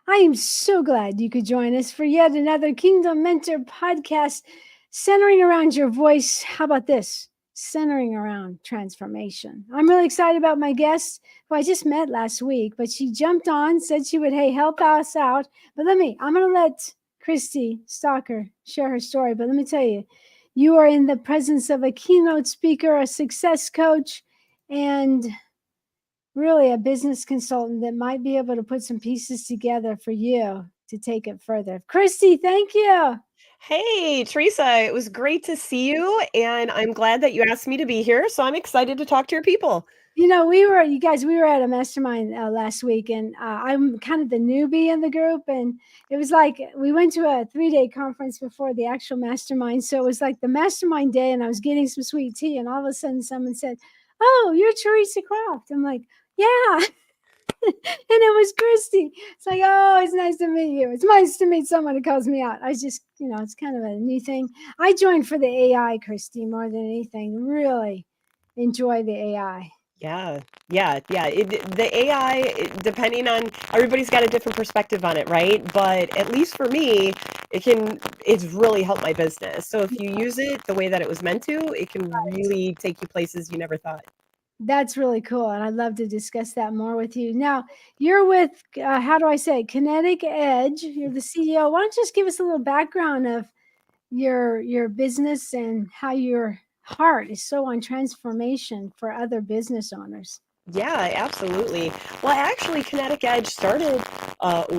I am so glad you could join us for yet another Kingdom Mentor podcast centering around your voice. How about this? Centering around transformation. I'm really excited about my guest, who I just met last week, but she jumped on, said she would, hey, help us out. But I'm going to let Kristie Stocker share her story. But let me tell you, you are in the presence of a keynote speaker, a success coach, and really a business consultant that might be able to put some pieces together for you to take it further. Kristie, thank you. Hey, Teresa, it was great to see you, and I'm glad that you asked me to be here. So I'm excited to talk to your people. We were at a mastermind last week, and I'm kind of the newbie in the group. And it was like we went to a 3-day conference before the actual mastermind. So it was like the mastermind day, and I was getting some sweet tea, and all of a sudden someone said, "Oh, you're Teresa Croft." I'm like, "Yeah." And it was Kristie. It's like, oh, it's nice to meet you. It's nice to meet someone who calls me out. I just, it's kind of a new thing. I joined for the AI, Kristie, more than anything. Really enjoy the AI. Yeah, yeah. The AI, depending on everybody's got a different perspective on it, right? But at least for me, it's really helped my business. So if you use it the way that it was meant to, it can really take you places you never thought. That's really cool. And I'd love to discuss that more with you. Now, you're with, how do I say it? Kinetik Edge. You're the CEO. Why don't you just give us a little background of your business and how your heart is so on transformation for other business owners? Yeah, absolutely. Well, actually, Kinetic Edge started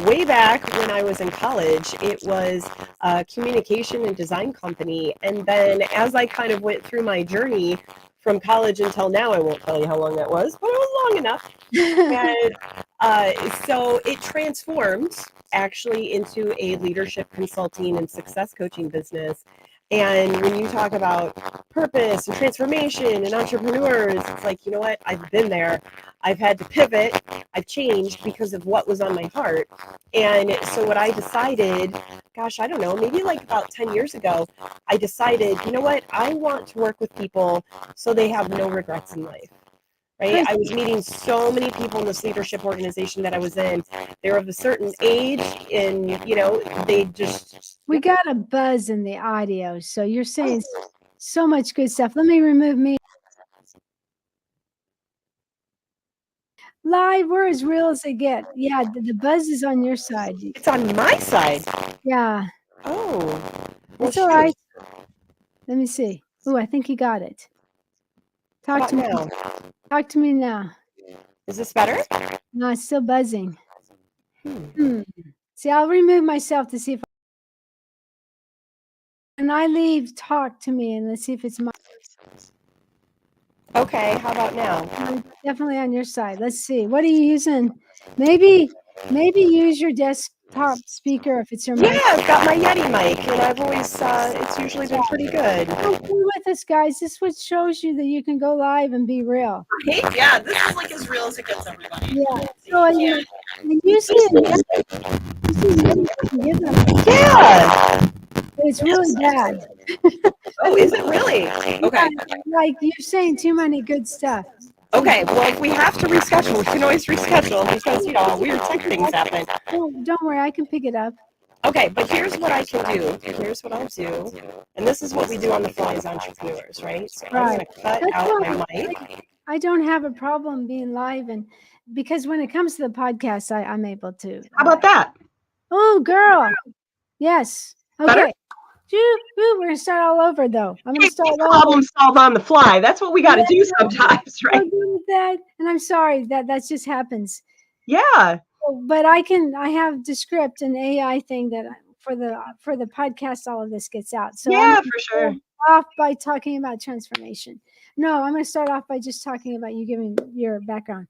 way back when I was in college. It was a communication and design company. And then as I kind of went through my journey from college until now, I won't tell you how long that was, but it was long enough. And so it transformed actually into a leadership consulting and success coaching business. And when you talk about purpose and transformation and entrepreneurs, it's like, you know what? I've been there. I've had to pivot. I've changed because of what was on my heart. And so what I decided, gosh, I don't know, maybe like about 10 years ago, I decided, you know what? I want to work with people so they have no regrets in life. Right? I was meeting so many people in this leadership organization that I was in. They're of a certain age, and they just. We got a buzz in the audio, so you're saying so much good stuff. Let me remove me. Live, we're as real as they get. Yeah, the buzz is on your side. It's on my side. Yeah. Oh, well, It's all right. Let me see. Oh, I think you got it. Talk to me now. Talk to me now. Is this better? No, it's still buzzing. See, I'll remove myself to see if when I leave, talk to me and let's see if it's my. Okay, how about now? Definitely on your side. Let's see. What are you using? Maybe use your desktop speaker if it's your mic. Yeah, I've got my Yeti mic, and I've always it's usually been pretty good. Don't be with us, guys. This is what shows you that you can go live and be real. Hey, yeah, this is like as real as it gets, everybody. Yeah. So when you see it, Yeah. it's really bad. Oh, is it really? Okay. Like you're saying too many good stuff. Okay, well, if we have to reschedule, we can always reschedule because, weird tech things happen. Don't worry, I can pick it up. Okay, but here's what I can do. Here's what I'll do. And this is what we do on the fly as entrepreneurs, right? So I'm going to cut out my mic. I don't have a problem being live, and because when it comes to the podcast, I'm able to. How about that? Oh, girl. Yes. Okay. Better? We're going to start all over, though. I'm going to start problem solve on the fly. That's what we got to do sometimes, right? With that, and I'm sorry that just happens. Yeah. But I have the script and AI thing that for the podcast, all of this gets out. So yeah, for sure. Off by talking about transformation. No, I'm going to start off by just talking about you giving your background.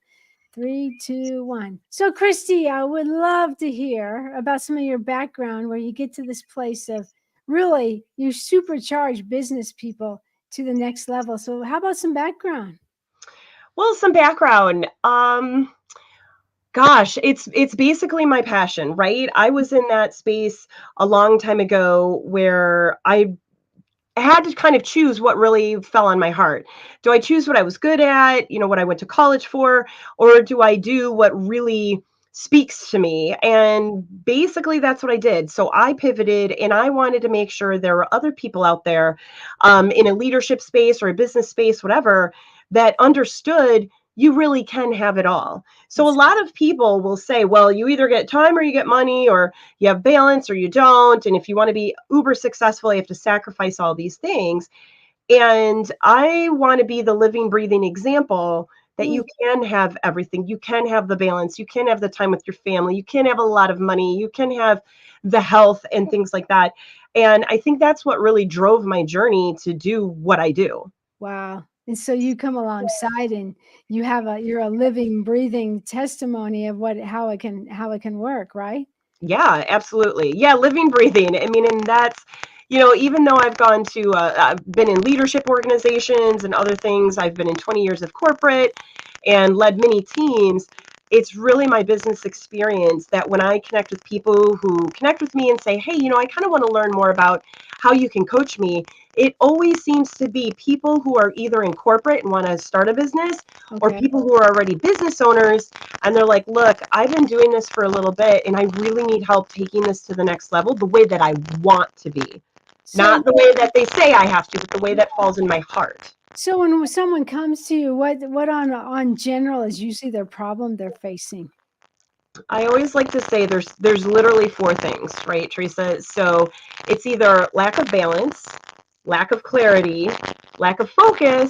3, 2, 1. So, Kristie, I would love to hear about some of your background where you get to this place of really you supercharge business people to the next level. So, how about some background? Well, some background. Gosh, it's basically my passion, right? I was in that space a long time ago where I had to kind of choose what really fell on my heart. Do I choose what I was good at, what I went to college for, or do I do what really speaks to me. And basically, that's what I did. So I pivoted and I wanted to make sure there were other people out there in a leadership space or a business space, whatever, that understood you really can have it all. So a lot of people will say, well, you either get time or you get money, or you have balance or you don't. And if you want to be uber successful, you have to sacrifice all these things. And I want to be the living, breathing example that you can have everything. You can have the balance. You can have the time with your family. You can have a lot of money. You can have the health and things like that. And I think that's what really drove my journey to do what I do. Wow. And so you come alongside and you're a living, breathing testimony of how it can work, right? Yeah, absolutely. Yeah, living, breathing. I mean, and that's, even though I've been in leadership organizations and other things, I've been in 20 years of corporate and led many teams. It's really my business experience that when I connect with people who connect with me and say, hey, I kind of want to learn more about how you can coach me, it always seems to be people who are either in corporate and want to start a business, or Okay. people who are already business owners and they're like, look, I've been doing this for a little bit and I really need help taking this to the next level the way that I want to be. So, Not the way that they say I have to, but the way that falls in my heart. so when someone comes to you, what on general is usually their problem they're facing? I always like to say there's literally four things, right, Teresa? So it's either lack of balance, lack of clarity, lack of focus,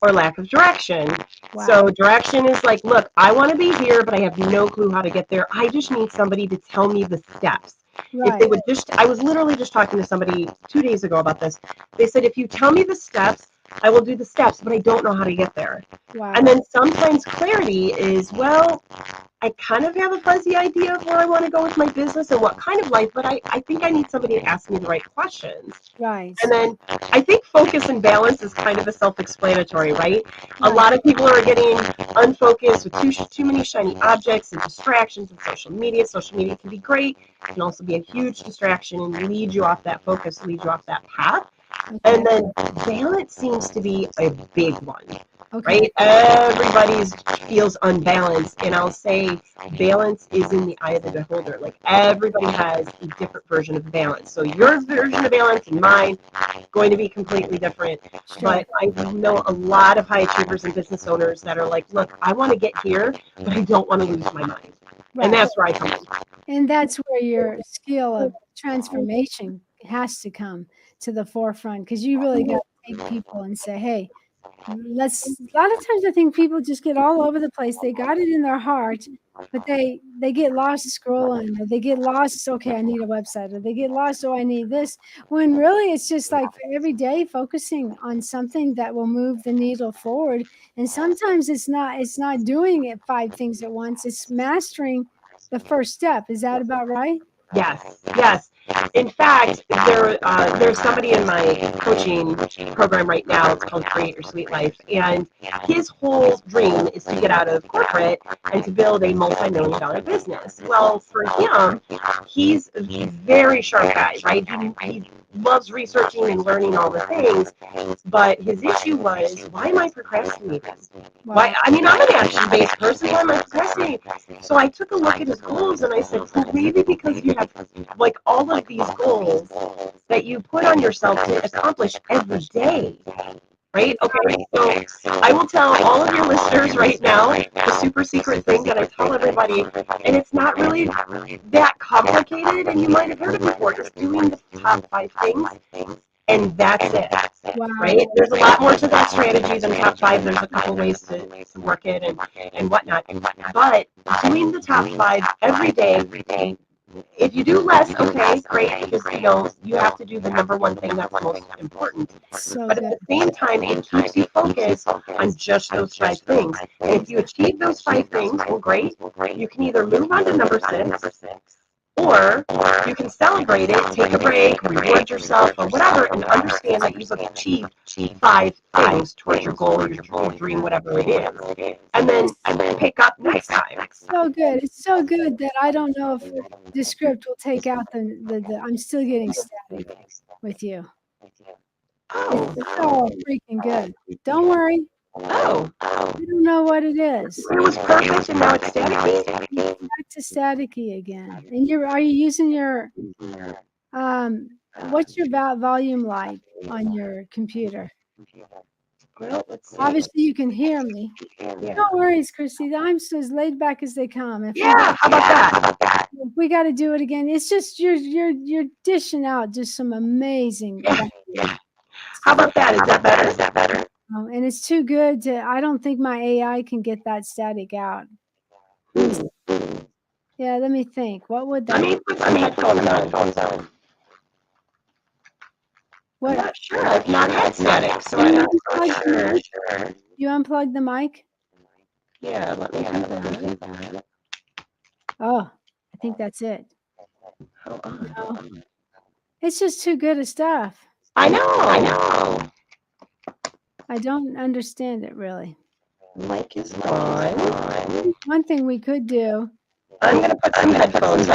or lack of direction. Wow. So direction is like, look, I want to be here, but I have no clue how to get there. I just need somebody to tell me the steps. If they Right. would I was literally just talking to somebody 2 days ago about this. They said, if you tell me the steps, I will do the steps, but I don't know how to get there. Wow. And then sometimes clarity is, well, I kind of have a fuzzy idea of where I want to go with my business and what kind of life, but I think I need somebody to ask me the right questions. Right. And then I think focus and balance is kind of a self-explanatory, right? A Right. lot of people are getting unfocused with too many shiny objects and distractions and social media. Social media can be great. It can also be a huge distraction and lead you off that focus, lead you off that path. Okay. And then balance seems to be a big one. Okay. Right? Everybody feels unbalanced. And I'll say balance is in the eye of the beholder. Like everybody has a different version of balance. So your version of balance and mine going to be completely different. Sure. But I know a lot of high achievers and business owners that are like, look, I want to get here, but I don't want to lose my mind. Right. And that's where I come in. And that's where your skill of transformation has to come to the forefront, because you really got to take people and say, hey, a lot of times I think people just get all over the place. They got it in their heart, but they get lost scrolling, or they get lost, okay, I need a website, or they get lost, oh, I need this. When really it's just like for every day focusing on something that will move the needle forward. And sometimes it's not doing it 5 things at once. It's mastering the first step. Is that about right? Yes, yes. In fact, there's somebody in my coaching program right now. It's called Create Your Sweet Life, and his whole dream is to get out of corporate and to build a multi-million-dollar business. Well, for him, he's a very sharp guy, right? He loves researching and learning all the things, but his issue was, why am I procrastinating? Why? I mean, I'm an action-based person. Why am I procrastinating? So I took a look at his goals and I said, well, maybe because you have like all of these goals that you put on yourself to accomplish every day, right? Okay, so I will tell all of your listeners right now the super secret thing that I tell everybody, and it's not really that complicated, and you might have heard it before, just doing the top 5 things, and that's it. Wow. Right? There's a lot more to that strategy than top 5. There's a couple ways to work it and whatnot. But doing the top 5 every day, if you do less, okay, great, because you have to do the number one thing that's most important. So But at good. the same time, it keeps you focused on just those 5 things. And if you achieve those 5 things, well, great. You can either move on to number 6, or you can celebrate it, take a break, reward yourself, or whatever, and understand that you've achieved 5 things towards your goal, your dream, whatever it is. And then pick up next time. So good. It's so good that I don't know if the script will take out the I'm still getting static with you. Oh, It's so freaking good. Don't worry. Oh, I don't know what it is. it was perfect and now it's staticky? Back to staticky again. And are you using your, what's your volume like on your computer? Well, let's see. Obviously you can hear me. Yeah. No worries, Kristie. I'm as laid back as they come. Yeah, how about that? If we got to do it again, it's just you're dishing out just some amazing. Yeah. How about that? Is that better? Is that better? And it's too good to. I don't think my AI can get that static out. Yeah, let me think. What would that? Let me put some headphones on. What? I'm not sure. I've not had static, so I'm not quite sure. You unplugged the mic? Yeah, let me do that. Oh, I think that's it. Hold on. No. It's just too good of stuff. I know. I don't understand it really. Mic is on. One thing we could do. I'm going to put some headphones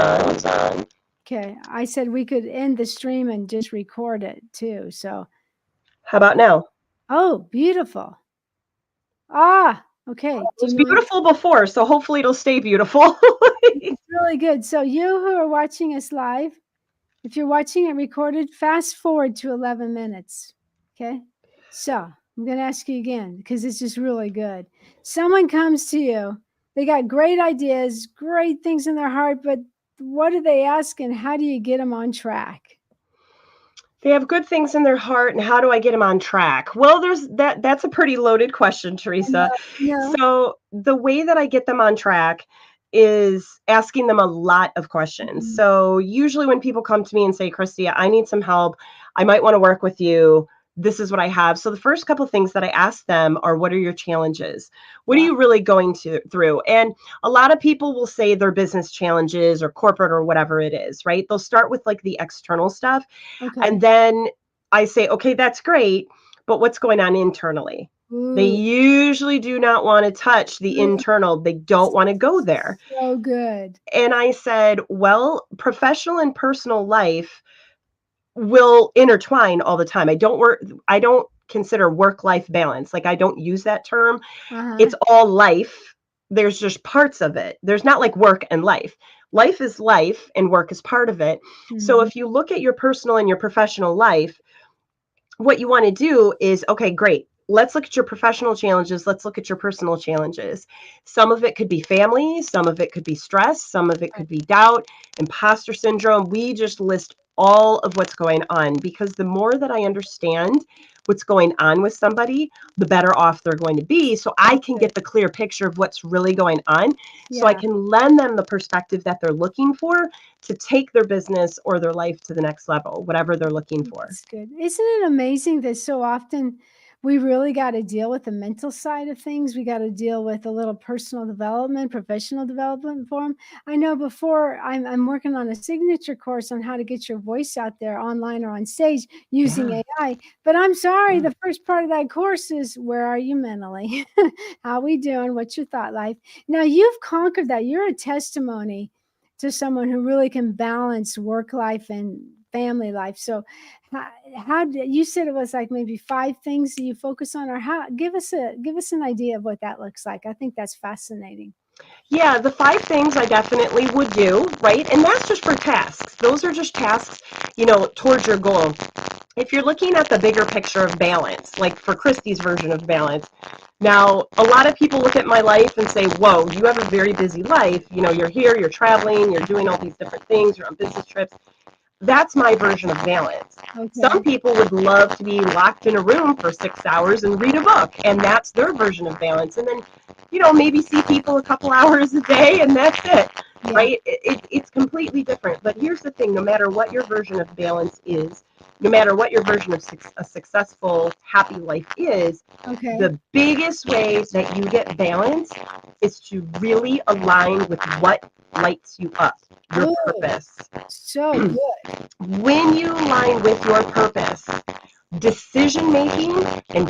on. Okay, I said we could end the stream and just record it too. So, how about now? Oh, beautiful. Ah, okay. It was beautiful before, so hopefully it'll stay beautiful. It's really good. So you who are watching us live, if you're watching it recorded, fast forward to 11 minutes. Okay. So I'm going to ask you again because it's just really good. Someone comes to you, they got great ideas, great things in their heart, but what do they ask and how do you get them on track? They have good things in their heart, and how do I get them on track? Well, that's a pretty loaded question, Teresa. No. So the way that I get them on track is asking them a lot of questions. Mm-hmm. So usually when people come to me and say, Kristie, I need some help, I might want to work with you, this is what I have. So the first couple of things that I ask them are, what are your challenges? What are you really going through? And a lot of people will say their business challenges or corporate or whatever it is, right? They'll start with like the external stuff. Okay. And then I say, okay, that's great, but what's going on internally? Ooh. They usually do not want to touch the internal. They don't want to go there. So good. And I said, well, professional and personal life will intertwine all the time. I don't consider work-life balance. Like I don't use that term. It's all life. There's just parts of it. There's not like work and life. Life is life and work is part of it. So if you look at your personal and your professional life, what you want to do is, okay, great. Let's look at your professional challenges. Let's look at your personal challenges. Some of it could be family. Some of it could be stress. Some of it could be doubt, imposter syndrome. We just list all of what's going on, because the more that I understand what's going on with somebody, the better off they're going to be. So I can get the clear picture of what's really going on. So I can lend them the perspective that they're looking for to take their business or their life to the next level, whatever they're looking for. That's good. Isn't it amazing that so often we really got to deal with the mental side of things? We got to deal with a little personal development, professional development for them. I know before I'm working on a signature course on how to get your voice out there online or on stage using AI. But I'm sorry, the first part of that course is, where are you mentally? How we doing? What's your thought life? Now you've conquered that. You're a testimony to someone who really can balance work life and family life. So how did you said it was like maybe 5 things that you focus on, or how, give us an idea of what that looks like. I think that's fascinating. Yeah, the 5 things I definitely would do, right? And that's just for tasks. Those are just tasks, towards your goal. If you're looking at the bigger picture of balance, like for Kristie's version of balance, now a lot of people look at my life and say, whoa, you have a very busy life. You're here, you're traveling, you're doing all these different things, you're on business trips. That's my version of balance. Okay. Some people would love to be locked in a room for 6 hours and read a book, and that's their version of balance. And then, maybe see people a couple hours a day, and that's it, right? It's completely different. But here's the thing, no matter what your version of balance is, no matter what your version of a successful, happy life is, the biggest way that you get balance is to really align with what lights you up, your purpose. So good. When you align with your purpose, decision-making and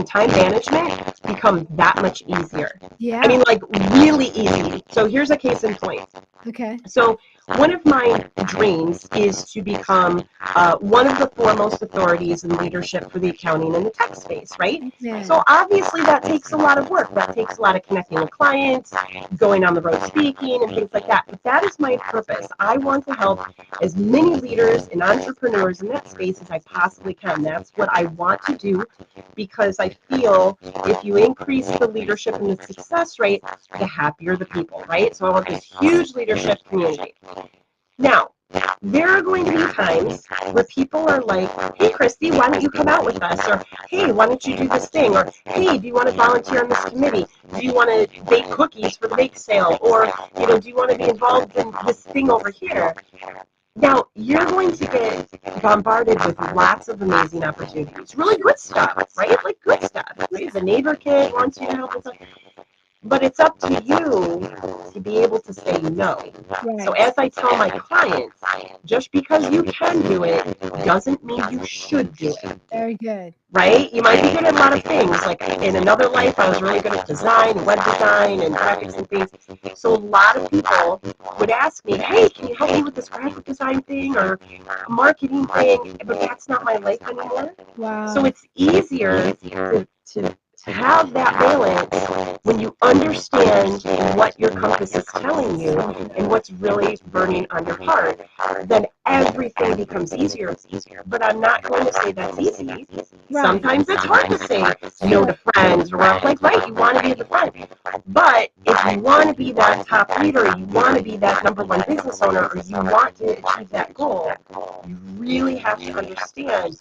time management become that much easier. Yeah. I mean, like really easy. So here's a case in point. Okay. So one of my dreams is to become one of the foremost authorities in leadership for the accounting and the tech space, right? Yeah. So obviously that takes a lot of work. That takes a lot of connecting with clients, going on the road speaking and things like that. But that is my purpose. I want to help as many leaders and entrepreneurs in that space as I possibly can. That's what I want to do, because I feel if you increase the leadership and the success rate, the happier the people, right? So I want this huge leadership community. Now, there are going to be times where people are like, hey, Kristie, why don't you come out with us? Or, hey, why don't you do this thing? Or, hey, do you want to volunteer on this committee? Do you want to bake cookies for the bake sale? Or, do you want to be involved in this thing over here? Now, you're going to get bombarded with lots of amazing opportunities. Really good stuff, right? Like good stuff, right? The neighbor kid wants you to help with something. But it's up to you to be able to say no. Right. So as I tell my clients, just because you can do it doesn't mean you should do it. Very good. Right? You might be good at a lot of things. Like in another life, I was really good at design, web design, and graphics and things. So a lot of people would ask me, hey, can you help me with this graphic design thing or marketing thing? But that's not my life anymore. Wow. So it's easier to have that balance when you understand what your compass is telling you and what's really burning on your heart. Then everything becomes easier. But I'm not going to say that's easy. Right. Sometimes it's hard to say no to friends, or like, right, you want to be the friend. But if you want to be that top leader, you want to be that #1 business owner, or you want to achieve that goal, you really have to understand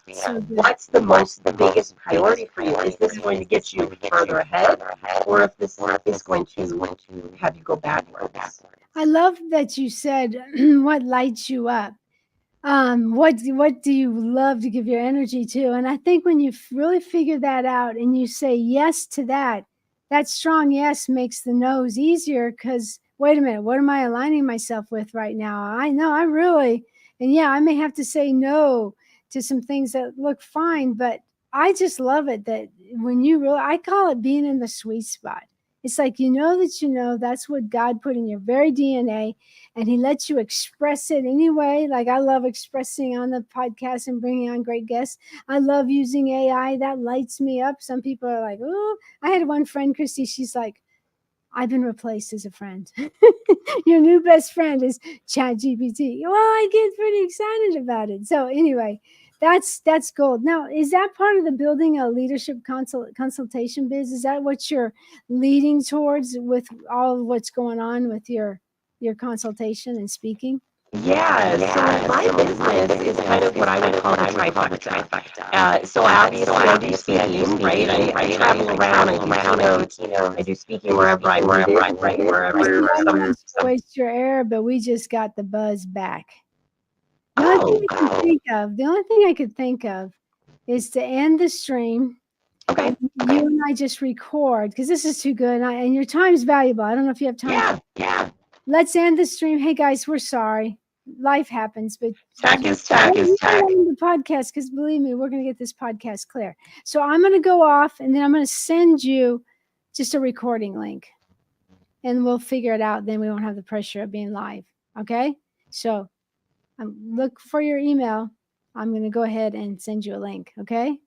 what's the biggest priority for you. Is this going to get you further ahead, or if this is going to have you go backwards? I love that you said what lights you up. What do you love to give your energy to? And I think when you really figure that out and you say yes to that, that strong yes makes the no's easier, because wait a minute, what am I aligning myself with right now? I know I really, and yeah, I may have to say no to some things that look fine, but I just love it that when you really, I call it being in the sweet spot. It's like, that that's what God put in your very DNA, and he lets you express it anyway. Like I love expressing on the podcast and bringing on great guests. I love using AI. That lights me up. Some people are like, oh, I had one friend, Kristie, she's like, I've been replaced as a friend. Your new best friend is ChatGPT. Well, I get pretty excited about it. So anyway, that's gold. Now, is that part of the building a leadership consultation biz? Is that what you're leading towards with all of what's going on with your consultation and speaking? Yeah, so my business is kind of what I would call a trifecta. So obviously I do speaking, right? I travel around, I do keynotes, I do speaking wherever I'm needed, right? Wherever I don't want to some waste your air, but we just got the buzz back. The only thing I could think of is to end the stream. Okay. You and I just record, because this is too good, and your time's valuable. I don't know if you have time. Yeah. Let's end the stream. Hey guys, we're sorry. Life happens, but Tech is tech. the podcast, because believe me, we're going to get this podcast clear. So I'm going to go off, and then I'm going to send you just a recording link, and we'll figure it out. Then we won't have the pressure of being live. Okay? So look for your email. I'm going to go ahead and send you a link. Okay?